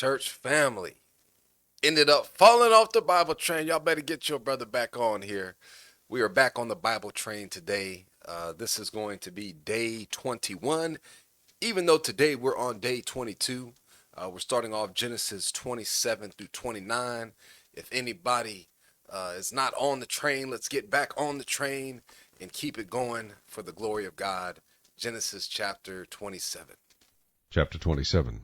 church family. Ended up falling off the Bible train. Y'all better get your brother back on here. We are back on the Bible train today. This is going to be day 21. Even though today we're on day 22, we're starting off Genesis 27 through 29. If anybody is not on the train, let's get back on the train and keep it going for the glory of God. Genesis chapter 27. Chapter 27.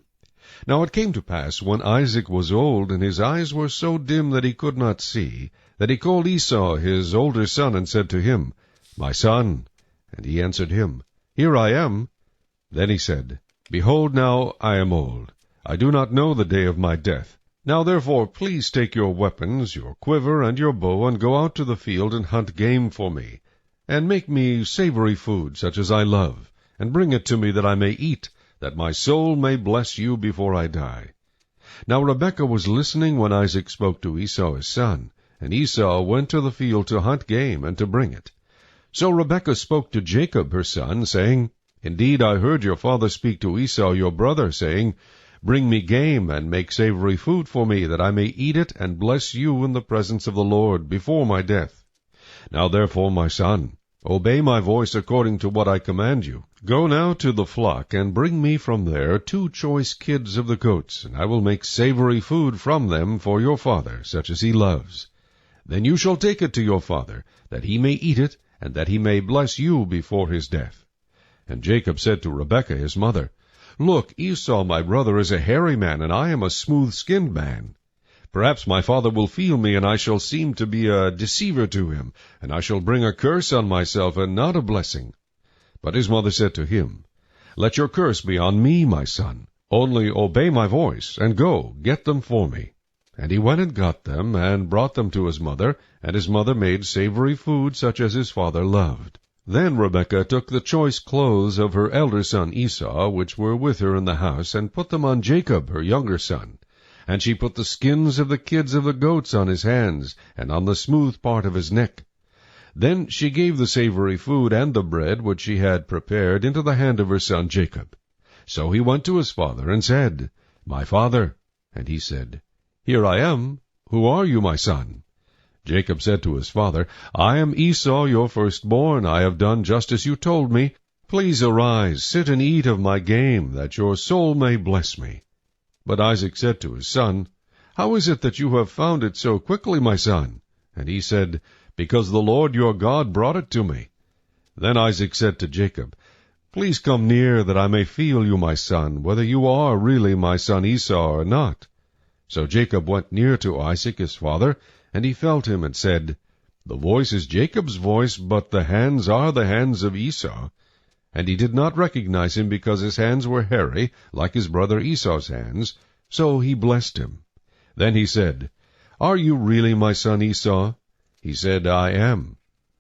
Now it came to pass, when Isaac was old, and his eyes were so dim that he could not see, that he called Esau his older son, and said to him, My son. And he answered him, Here I am. Then he said, Behold, now I am old. I do not know the day of my death. Now therefore please take your weapons, your quiver, and your bow, and go out to the field, and hunt game for me, and make me savory food, such as I love, and bring it to me, that I may eat, that my soul may bless you before I die. Now Rebekah was listening when Isaac spoke to Esau his son, and Esau went to the field to hunt game, and to bring it. So Rebekah spoke to Jacob her son, saying, Indeed I heard your father speak to Esau your brother, saying, Bring me game, and make savory food for me, that I may eat it, and bless you in the presence of the Lord, before my death. Now therefore, my son, obey my voice according to what I command you. Go now to the flock, and bring me from there 2 choice kids of the goats, and I will make savory food from them for your father, such as he loves. Then you shall take it to your father, that he may eat it, and that he may bless you before his death. And Jacob said to Rebekah his mother, Look, Esau my brother is a hairy man, and I am a smooth-skinned man. Perhaps my father will feel me, and I shall seem to be a deceiver to him, and I shall bring a curse on myself, and not a blessing. But his mother said to him, Let your curse be on me, my son. Only obey my voice, and go, get them for me. And he went and got them, and brought them to his mother, and his mother made savory food, such as his father loved. Then Rebekah took the choice clothes of her elder son Esau, which were with her in the house, and put them on Jacob her younger son. And she put the skins of the kids of the goats on his hands, and on the smooth part of his neck. Then she gave the savory food and the bread which she had prepared into the hand of her son Jacob. So he went to his father, and said, My father. And he said, Here I am. Who are you, my son? Jacob said to his father, I am Esau, your firstborn. I have done just as you told me. Please arise, sit and eat of my game, that your soul may bless me. But Isaac said to his son, How is it that you have found it so quickly, my son? And he said, Because the Lord your God brought it to me. Then Isaac said to Jacob, Please come near, that I may feel you, my son, whether you are really my son Esau or not. So Jacob went near to Isaac his father, and he felt him, and said, The voice is Jacob's voice, but the hands are the hands of Esau. And he did not recognize him, because his hands were hairy, like his brother Esau's hands. So he blessed him. Then he said, Are you really my son Esau? He said, I am.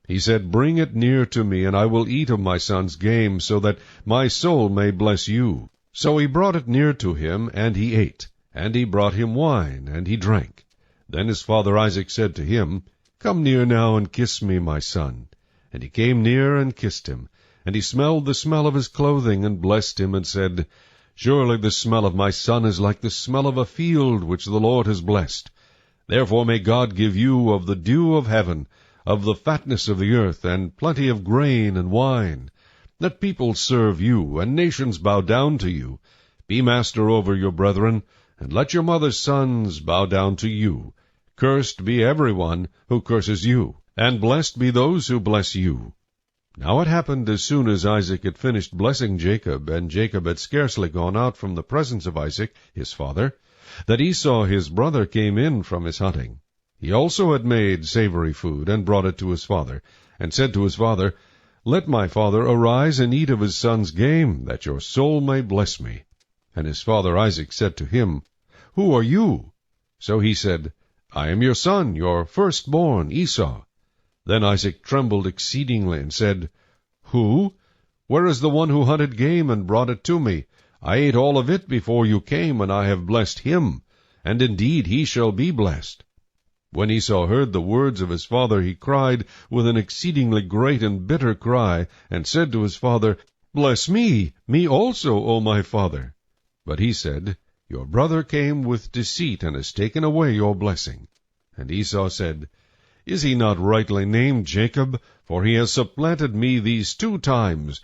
He said, Bring it near to me, and I will eat of my son's game, so that my soul may bless you. So he brought it near to him, and he ate. And he brought him wine, and he drank. Then his father Isaac said to him, Come near now, and kiss me, my son. And he came near and kissed him. And he smelled the smell of his clothing, and blessed him, and said, Surely the smell of my son is like the smell of a field which the Lord has blessed. Therefore may God give you of the dew of heaven, of the fatness of the earth, and plenty of grain and wine. Let people serve you, and nations bow down to you. Be master over your brethren, and let your mother's sons bow down to you. Cursed be every one who curses you, and blessed be those who bless you. Now it happened, as soon as Isaac had finished blessing Jacob, and Jacob had scarcely gone out from the presence of Isaac his father, that Esau his brother came in from his hunting. He also had made savory food, and brought it to his father, and said to his father, Let my father arise and eat of his son's game, that your soul may bless me. And his father Isaac said to him, Who are you? So he said, I am your son, your firstborn, Esau. Then Isaac trembled exceedingly, and said, Who? Where is the one who hunted game and brought it to me? I ate all of it before you came, and I have blessed him, and indeed he shall be blessed. When Esau heard the words of his father, he cried with an exceedingly great and bitter cry, and said to his father, Bless me, me also, O my father. But he said, Your brother came with deceit, and has taken away your blessing. And Esau said, Is he not rightly named Jacob? For he has supplanted me these 2 times.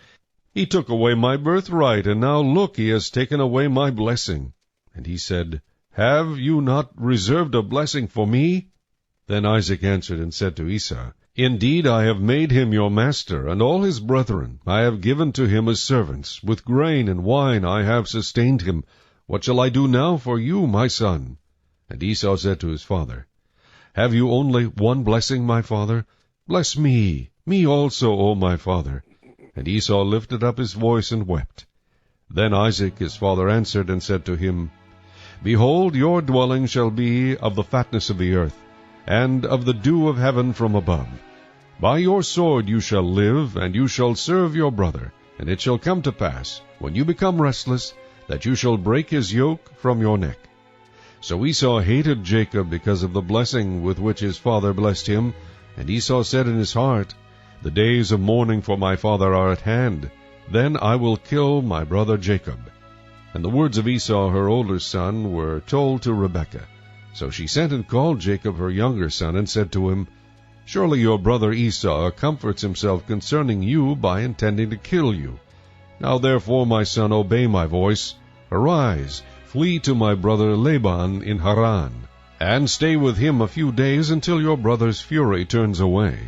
He took away my birthright, and now look, he has taken away my blessing. And he said, Have you not reserved a blessing for me? Then Isaac answered and said to Esau, Indeed, I have made him your master, and all his brethren I have given to him as servants. With grain and wine I have sustained him. What shall I do now for you, my son? And Esau said to his father, Have you only one blessing, my father? Bless me also, O my father. And Esau lifted up his voice and wept. Then Isaac his father answered and said to him, Behold, your dwelling shall be of the fatness of the earth, and of the dew of heaven from above. By your sword you shall live, and you shall serve your brother. And it shall come to pass, when you become restless, that you shall break his yoke from your neck. So Esau hated Jacob because of the blessing with which his father blessed him. And Esau said in his heart, The days of mourning for my father are at hand. Then I will kill my brother Jacob. And the words of Esau her older son were told to Rebekah. So she sent and called Jacob her younger son, and said to him, Surely your brother Esau comforts himself concerning you by intending to kill you. Now therefore, my son, obey my voice. Arise, flee to my brother Laban in Haran, and stay with him a few days until your brother's fury turns away,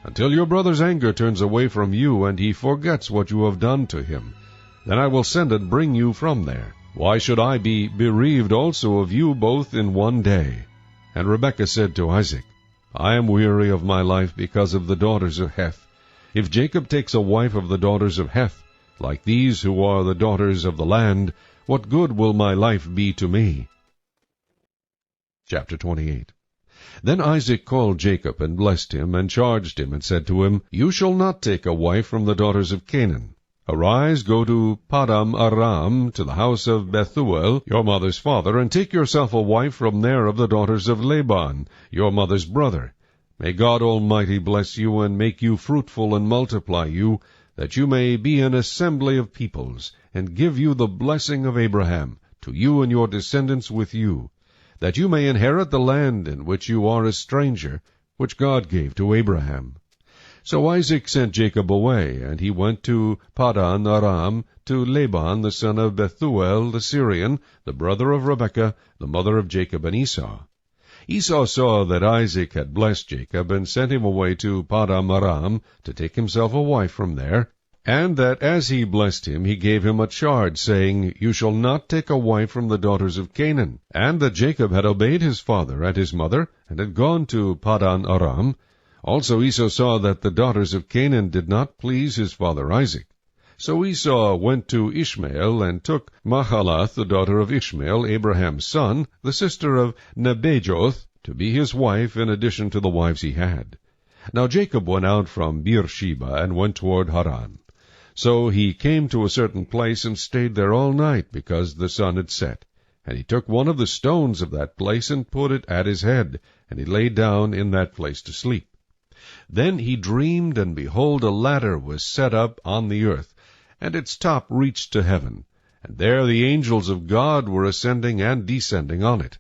until your brother's anger turns away from you, and he forgets what you have done to him. Then I will send and bring you from there. Why should I be bereaved also of you both in one day? And Rebekah said to Isaac, I am weary of my life because of the daughters of Heth. If Jacob takes a wife of the daughters of Heth, like these who are the daughters of the land, what good will my life be to me? Chapter 28. Then Isaac called Jacob, and blessed him, and charged him, and said to him, You shall not take a wife from the daughters of Canaan. Arise, go to Padam Aram, to the house of Bethuel, your mother's father, and take yourself a wife from there of the daughters of Laban, your mother's brother. May God Almighty bless you, and make you fruitful, and multiply you, that you may be an assembly of peoples, and give you the blessing of Abraham, to you and your descendants with you, that you may inherit the land in which you are a stranger, which God gave to Abraham. So Isaac sent Jacob away, and he went to Paddan Aram, to Laban the son of Bethuel the Syrian, the brother of Rebekah, the mother of Jacob and Esau. Esau saw that Isaac had blessed Jacob, and sent him away to Paddan Aram to take himself a wife from there, and that as he blessed him he gave him a charge, saying, You shall not take a wife from the daughters of Canaan. And that Jacob had obeyed his father and his mother, and had gone to Paddan Aram. Also Esau saw that the daughters of Canaan did not please his father Isaac. So Esau went to Ishmael, and took Mahalath, the daughter of Ishmael, Abraham's son, the sister of Nebajoth, to be his wife in addition to the wives he had. Now Jacob went out from Beersheba, and went toward Haran. So he came to a certain place, and stayed there all night, because the sun had set. And he took one of the stones of that place, and put it at his head, and he lay down in that place to sleep. Then he dreamed, and behold, a ladder was set up on the earth, and its top reached to heaven. And there the angels of God were ascending and descending on it.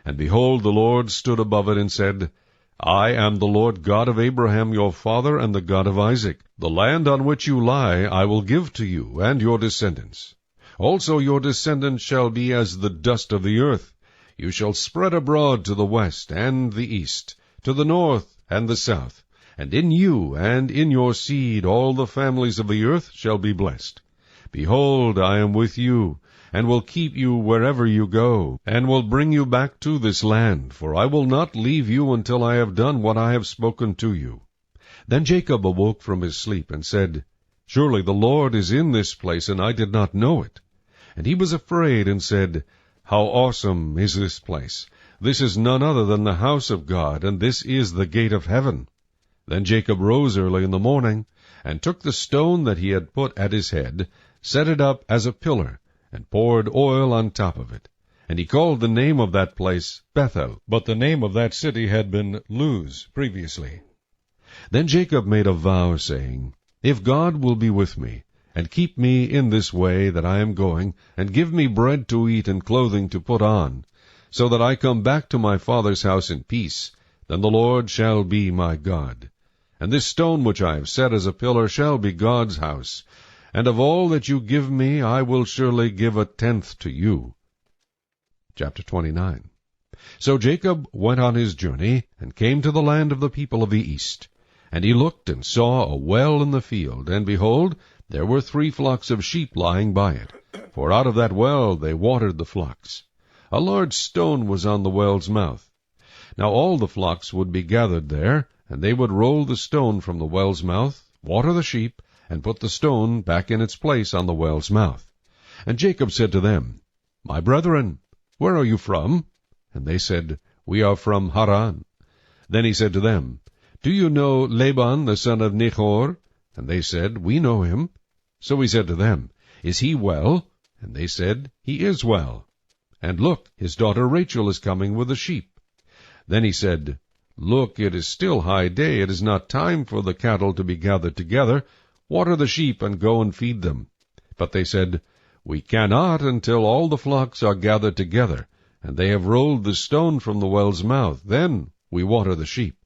And behold, the Lord stood above it, and said, I am the Lord God of Abraham your father, and the God of Isaac. The land on which you lie I will give to you and your descendants. Also your descendants shall be as the dust of the earth. You shall spread abroad to the west and the east, to the north and the south. And in you and in your seed all the families of the earth shall be blessed. Behold, I am with you, and will keep you wherever you go, and will bring you back to this land, for I will not leave you until I have done what I have spoken to you. Then Jacob awoke from his sleep, and said, Surely the Lord is in this place, and I did not know it. And he was afraid, and said, How awesome is this place! This is none other than the house of God, and this is the gate of heaven. Then Jacob rose early in the morning, and took the stone that he had put at his head, set it up as a pillar, and poured oil on top of it. And he called the name of that place Bethel, but the name of that city had been Luz previously. Then Jacob made a vow, saying, If God will be with me, and keep me in this way that I am going, and give me bread to eat and clothing to put on, so that I come back to my father's house in peace, then the Lord shall be my God. And this stone which I have set as a pillar shall be God's house. And of all that you give me I will surely give 1/10 to you. Chapter 29. So Jacob went on his journey, and came to the land of the people of the east. And he looked and saw a well in the field, and behold, there were 3 flocks of sheep lying by it, for out of that well they watered the flocks. A large stone was on the well's mouth. Now all the flocks would be gathered there, and they would roll the stone from the well's mouth, water the sheep, and put the stone back in its place on the well's mouth. And Jacob said to them, My brethren, where are you from? And they said, We are from Haran. Then he said to them, Do you know Laban the son of Nahor? And they said, We know him. So he said to them, Is he well? And they said, He is well. And look, his daughter Rachel is coming with the sheep. Then he said, Look, it is still high day, it is not time for the cattle to be gathered together. Water the sheep, and go and feed them. But they said, We cannot until all the flocks are gathered together, and they have rolled the stone from the well's mouth. Then we water the sheep.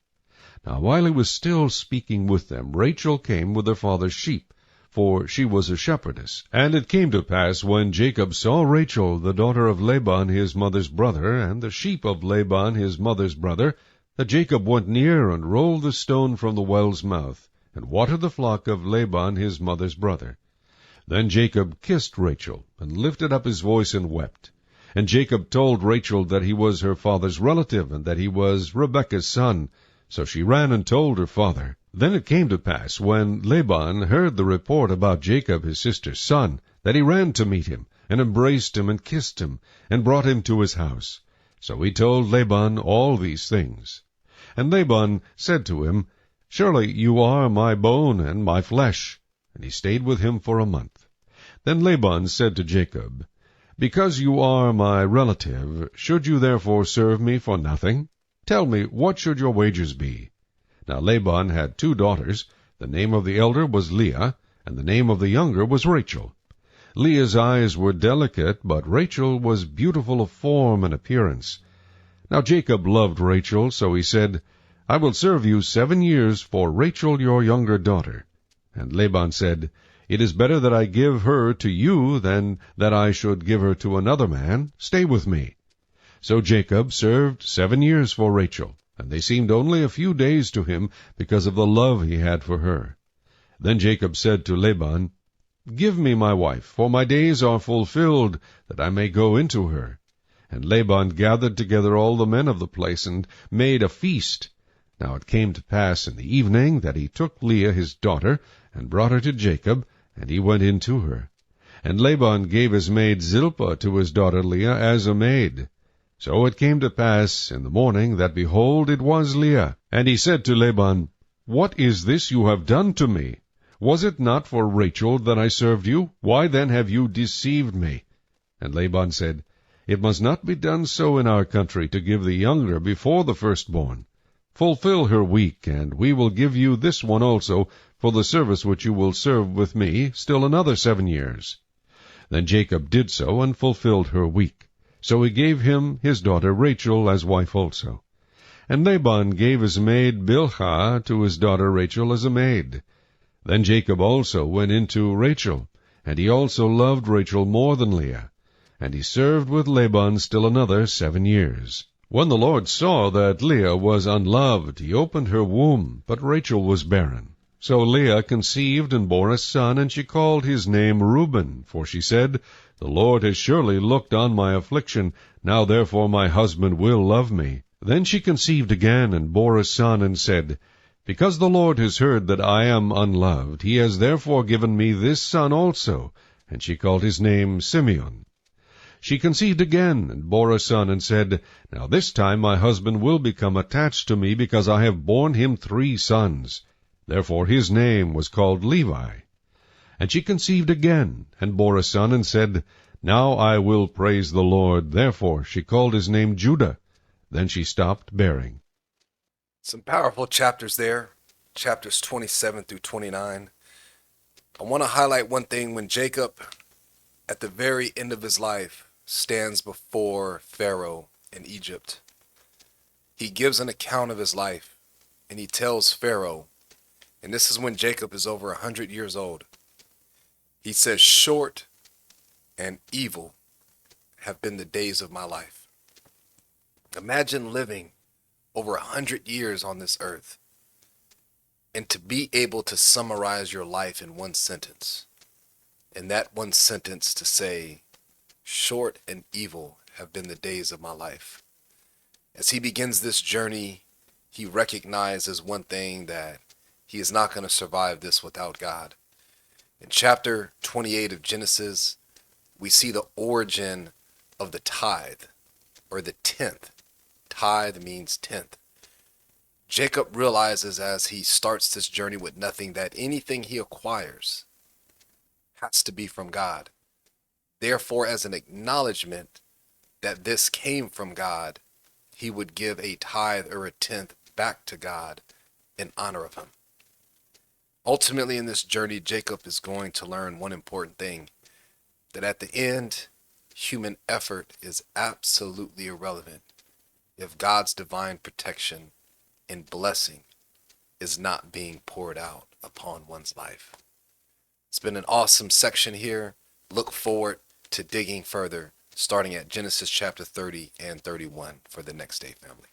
Now while he was still speaking with them, Rachel came with her father's sheep, for she was a shepherdess. And it came to pass, when Jacob saw Rachel, the daughter of Laban his mother's brother, and the sheep of Laban his mother's brother, that Jacob went near and rolled the stone from the well's mouth, and watered the flock of Laban his mother's brother. Then Jacob kissed Rachel, and lifted up his voice and wept. And Jacob told Rachel that he was her father's relative, and that he was Rebekah's son. So she ran and told her father. Then it came to pass, when Laban heard the report about Jacob his sister's son, that he ran to meet him, and embraced him, and kissed him, and brought him to his house. So he told Laban all these things. And Laban said to him, Surely you are my bone and my flesh. And he stayed with him for a month. Then Laban said to Jacob, Because you are my relative, should you therefore serve me for nothing? Tell me, what should your wages be? Now Laban had 2 daughters. The name of the elder was Leah, and the name of the younger was Rachel. Leah's eyes were delicate, but Rachel was beautiful of form and appearance. Now Jacob loved Rachel, so he said, I will serve you 7 years for Rachel your younger daughter. And Laban said, It is better that I give her to you than that I should give her to another man. Stay with me. So Jacob served 7 years for Rachel, and they seemed only a few days to him because of the love he had for her. Then Jacob said to Laban, Give me my wife, for my days are fulfilled, that I may go into her. And Laban gathered together all the men of the place, and made a feast. Now it came to pass in the evening that he took Leah his daughter, and brought her to Jacob, and he went in to her. And Laban gave his maid Zilpah to his daughter Leah as a maid. So it came to pass in the morning that, behold, it was Leah. And he said to Laban, What is this you have done to me? Was it not for Rachel that I served you? Why then have you deceived me? And Laban said, It must not be done so in our country, to give the younger before the firstborn. Fulfill her week, and we will give you this one also, for the service which you will serve with me still another 7 years. Then Jacob did so, and fulfilled her week. So he gave him his daughter Rachel as wife also. And Laban gave his maid Bilhah to his daughter Rachel as a maid. Then Jacob also went in to Rachel, and he also loved Rachel more than Leah. And he served with Laban still another 7 years. When the Lord saw that Leah was unloved, he opened her womb, but Rachel was barren. So Leah conceived and bore a son, and she called his name Reuben, for she said, The Lord has surely looked on my affliction, now therefore my husband will love me. Then she conceived again, and bore a son, and said, Because the Lord has heard that I am unloved, he has therefore given me this son also. And she called his name Simeon. She conceived again, and bore a son, and said, Now this time my husband will become attached to me, because I have borne him 3 sons. Therefore his name was called Levi. And she conceived again, and bore a son, and said, Now I will praise the Lord. Therefore she called his name Judah. Then she stopped bearing. Some powerful chapters there, chapters 27 through 29. I want to highlight one thing when Jacob, at the very end of his life, stands before Pharaoh in Egypt. He gives an account of his life, and he tells Pharaoh, and this is when Jacob is over 100 years old. He says, "Short and evil have been the days of my life." Imagine living over 100 years on this earth and to be able to summarize your life in one sentence. And that one sentence to say, "Short and evil have been the days of my life." As he begins this journey, he recognizes one thing, that he is not going to survive this without God. In chapter 28 of Genesis, we see the origin of the tithe, or the tenth. Tithe means tenth. Jacob realizes as he starts this journey with nothing that anything he acquires has to be from God. Therefore, as an acknowledgement that this came from God, he would give a tithe or a tenth back to God in honor of him. Ultimately, in this journey, Jacob is going to learn one important thing, that at the end, human effort is absolutely irrelevant if God's divine protection and blessing is not being poured out upon one's life. It's been an awesome section here. Look forward to digging further, starting at Genesis chapter 30 and 31 for the next day, family.